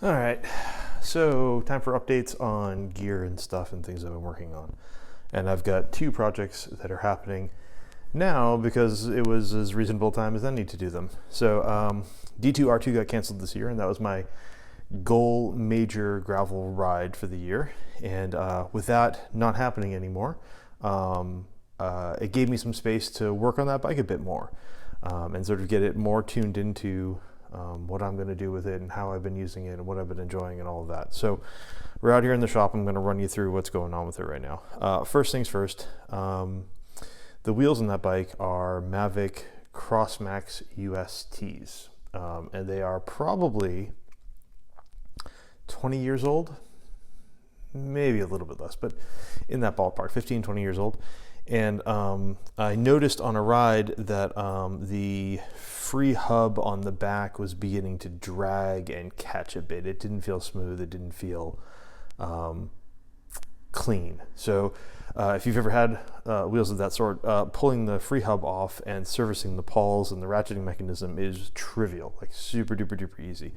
All right, so time for updates on gear and stuff and things I've been working on. And I've got two projects that are happening now because it was as reasonable time as any to do them. So D2R2 got canceled this year, and that was my goal major gravel ride for the year. And with that not happening anymore, it gave me some space to work on that bike a bit more and sort of get it more tuned into what I'm going to do with it and how I've been using it and what I've been enjoying and all of that. So we're out here in the shop. I'm going to run you through what's going on with it right now. First things first, the wheels on that bike are Mavic Crossmax USTs, and they are probably 20 years old, maybe a little bit less, but in that ballpark, 15, 20 years old. And I noticed on a ride that the free hub on the back was beginning to drag and catch a bit. It didn't feel smooth. It didn't feel clean. So if you've ever had wheels of that sort, pulling the free hub off and servicing the pawls and the ratcheting mechanism is trivial, like super duper duper easy.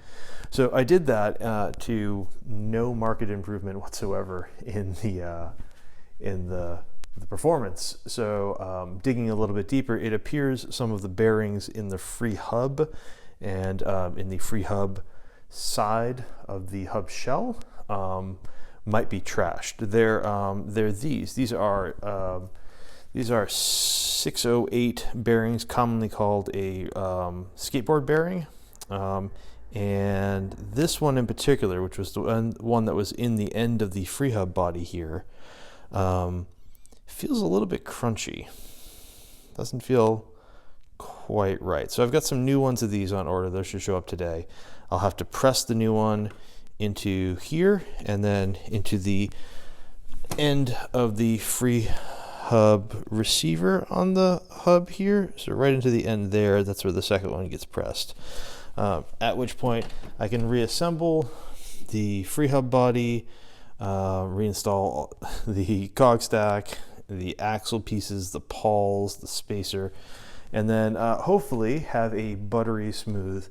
So I did that to no market improvement whatsoever in the performance. So digging a little bit deeper, it appears some of the bearings in the free hub and in the free hub side of the hub shell might be trashed. They're these are 608 bearings, commonly called a skateboard bearing. And this one in particular, which was the one that was in the end of the free hub body here, feels a little bit crunchy. Doesn't feel quite right. So I've got some new ones of these on order. Those should show up today. I'll have to press the new one into here and then into the end of the free hub receiver on the hub here. So right into the end there, that's where the second one gets pressed. At which point I can reassemble the free hub body, reinstall the cog stack, the axle pieces, the pawls, the spacer, and then hopefully have a buttery smooth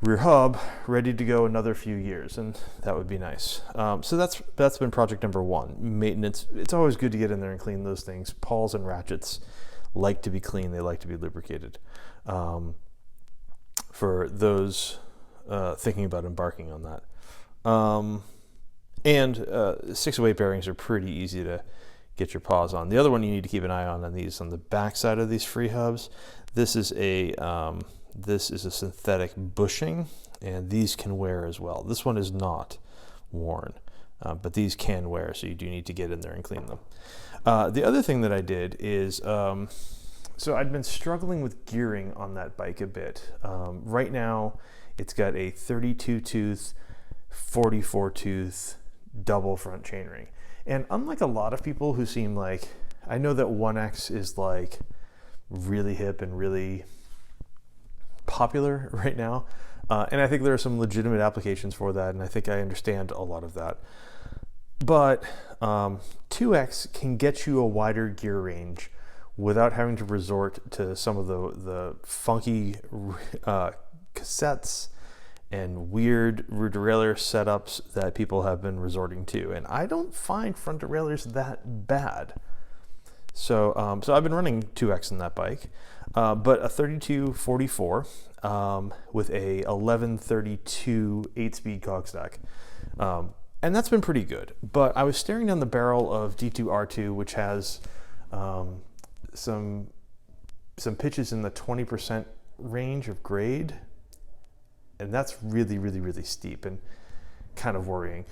rear hub ready to go another few years, and that would be nice. So that's been project number one, maintenance. It's always good to get in there and clean those things. Pawls and ratchets like to be clean. They like to be lubricated. For those thinking about embarking on that. And 608 bearings are pretty easy to get your paws on. The other one you need to keep an eye on these, on the back side of these free hubs. This is a synthetic bushing, and these can wear as well. This one is not worn, but these can wear, so you do need to get in there and clean them. The other thing that I did is, so I'd been struggling with gearing on that bike a bit. Right now, it's got a 32 tooth, 44 tooth double front chainring. And unlike a lot of people who seem like, I know that 1X is like really hip and really popular right now. And I think there are some legitimate applications for that. And I think I understand a lot of that. But 2X can get you a wider gear range without having to resort to some of the funky cassettes and weird rear derailleur setups that people have been resorting to. And I don't find front derailleurs that bad. So I've been running 2X in that bike, but a 3244 with a 1132 8-speed cog stack. And that's been pretty good. But I was staring down the barrel of D2R2, which has some pitches in the 20% range of grade. And that's really, really, really steep and kind of worrying.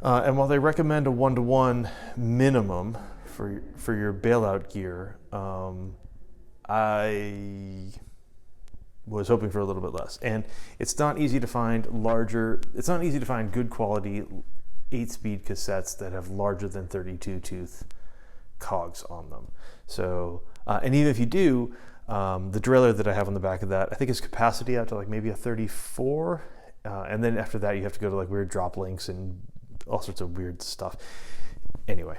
And while they recommend a 1-to-1 minimum for your bailout gear, I was hoping for a little bit less. And it's not easy to find good quality 8-speed cassettes that have larger than 32 tooth cogs on them. So, and even if you do, the derailleur that I have on the back of that, I think is capacity out to like maybe a 34. And then after that, you have to go to like weird drop links and all sorts of weird stuff. Anyway,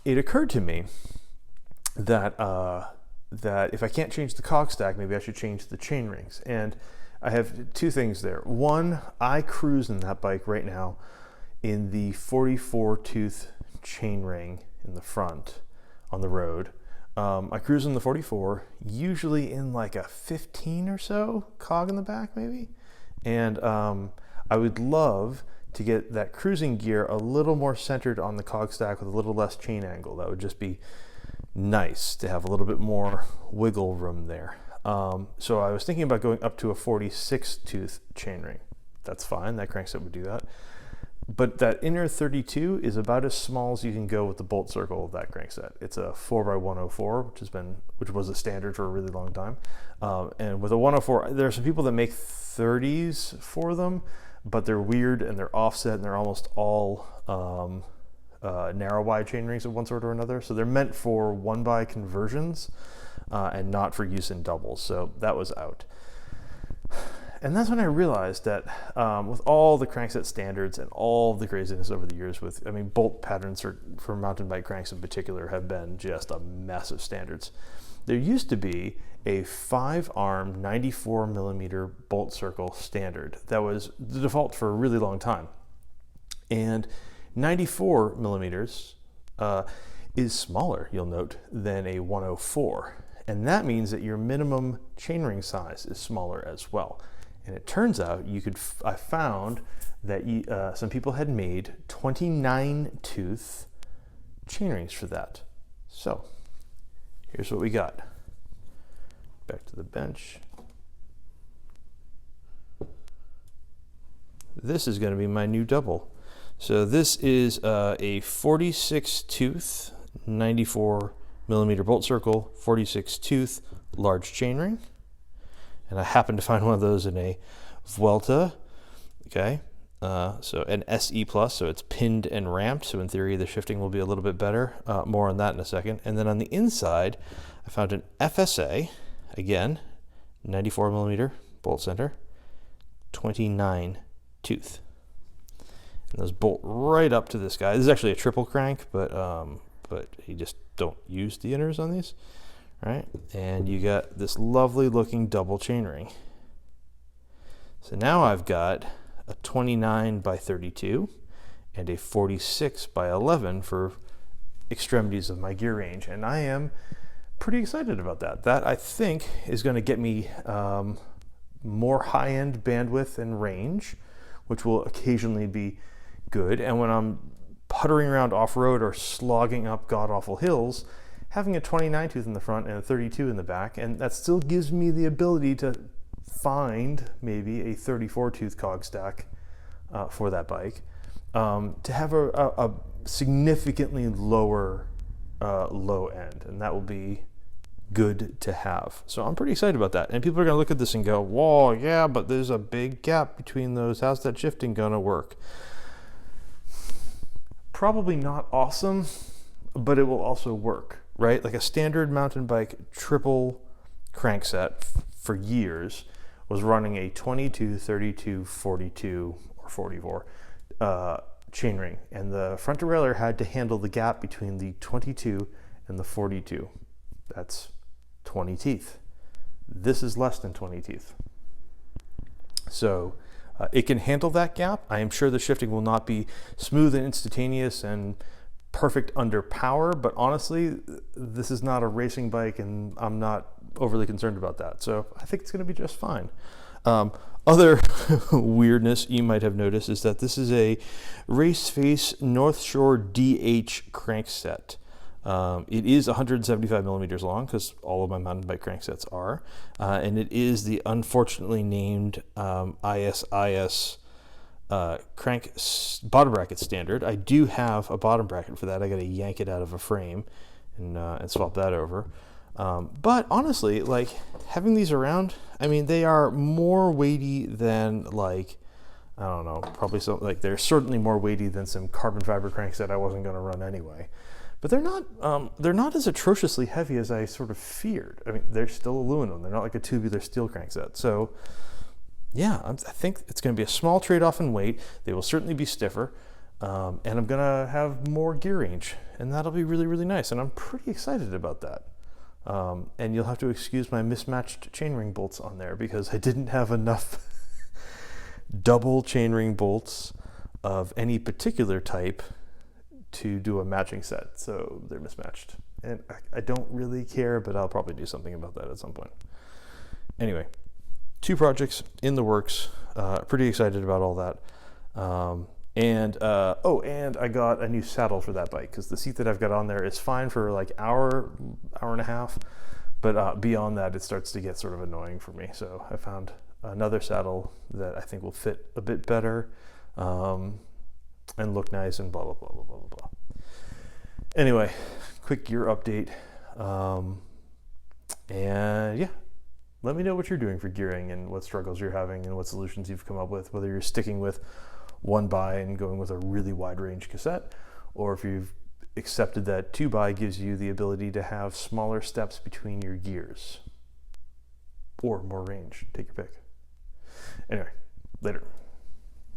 it occurred to me that if I can't change the cog stack, maybe I should change the chain rings. And I have two things there. One, I cruise in that bike right now in the 44 tooth chainring in the front on the road. I cruise in the 44, usually in like a 15 or so cog in the back maybe. And I would love to get that cruising gear a little more centered on the cog stack with a little less chain angle. That would just be nice to have a little bit more wiggle room there. So I was thinking about going up to a 46 tooth chainring. That's fine, that crankset would do that. But that inner 32 is about as small as you can go with the bolt circle of that crankset. It's a 4x104, which was a standard for a really long time. And with a 104, there are some people that make 30s for them, but they're weird and they're offset and they're almost all narrow wide chain rings of one sort or another. So they're meant for 1x conversions and not for use in doubles. So that was out. And that's when I realized that with all the crankset standards and all the craziness over the years bolt patterns for mountain bike cranks in particular have been just a mess of standards. There used to be a 5-arm 94 millimeter bolt circle standard that was the default for a really long time. And 94 millimeters is smaller, you'll note, than a 104. And that means that your minimum chainring size is smaller as well. And it turns out I found that some people had made 29 tooth chainrings for that. So here's what we got. Back to the bench. This is going to be my new double. So this is a 46 tooth, 94 millimeter bolt circle, 46 tooth large chainring. And I happened to find one of those in a Vuelta, okay? So an SE Plus, so it's pinned and ramped. So in theory, the shifting will be a little bit better. More on that in a second. And then on the inside, I found an FSA, again, 94 millimeter bolt center, 29 tooth. And those bolt right up to this guy. This is actually a triple crank, but you just don't use the inners on these. Right, and you got this lovely looking double chainring. So now I've got a 29 by 32 and a 46 by 11 for extremities of my gear range, and I am pretty excited about that. That I think is going to get me more high-end bandwidth and range, which will occasionally be good. And when I'm puttering around off-road or slogging up god-awful hills, having a 29 tooth in the front and a 32 in the back, and that still gives me the ability to find maybe a 34 tooth cog stack for that bike, to have a significantly lower low end, and that will be good to have. So I'm pretty excited about that. And people are going to look at this and go, whoa, yeah, but there's a big gap between those. How's that shifting going to work? Probably not awesome, but it will also work. Right? Like a standard mountain bike triple crankset for years was running a 22, 32, 42, or 44 chainring. And the front derailleur had to handle the gap between the 22 and the 42. That's 20 teeth. This is less than 20 teeth. So it can handle that gap. I am sure the shifting will not be smooth and instantaneous and perfect under power, but honestly, this is not a racing bike and I'm not overly concerned about that. So I think it's going to be just fine. Other weirdness you might have noticed is that this is a Race Face North Shore DH crankset. It is 175 millimeters long, because all of my mountain bike cranksets are, and it is the unfortunately named ISIS crank bottom bracket standard. I do have a bottom bracket for that. I got to yank it out of a frame and swap that over. But honestly, like having these around, I mean, they are more weighty than like, I don't know, probably something like they're certainly more weighty than some carbon fiber cranks that I wasn't going to run anyway. But they're not as atrociously heavy as I sort of feared. I mean, they're still aluminum. They're not like a tubular steel crankset. So yeah, I think it's going to be a small trade-off in weight. They will certainly be stiffer, and I'm going to have more gear range, and that'll be really, really nice, and I'm pretty excited about that. And you'll have to excuse my mismatched chainring bolts on there because I didn't have enough double chainring bolts of any particular type to do a matching set, so they're mismatched. And I don't really care, but I'll probably do something about that at some point. Anyway, 2 projects in the works. Pretty excited about all that. And I got a new saddle for that bike because the seat that I've got on there is fine for like hour and a half, but beyond that it starts to get sort of annoying for me. So I found another saddle that I think will fit a bit better and look nice and blah blah blah blah blah blah blah. Anyway, quick gear update, and yeah, let me know what you're doing for gearing and what struggles you're having and what solutions you've come up with, whether you're sticking with one buy and going with a really wide range cassette, or if you've accepted that 2 buy gives you the ability to have smaller steps between your gears or more range. Take your pick. Anyway, later.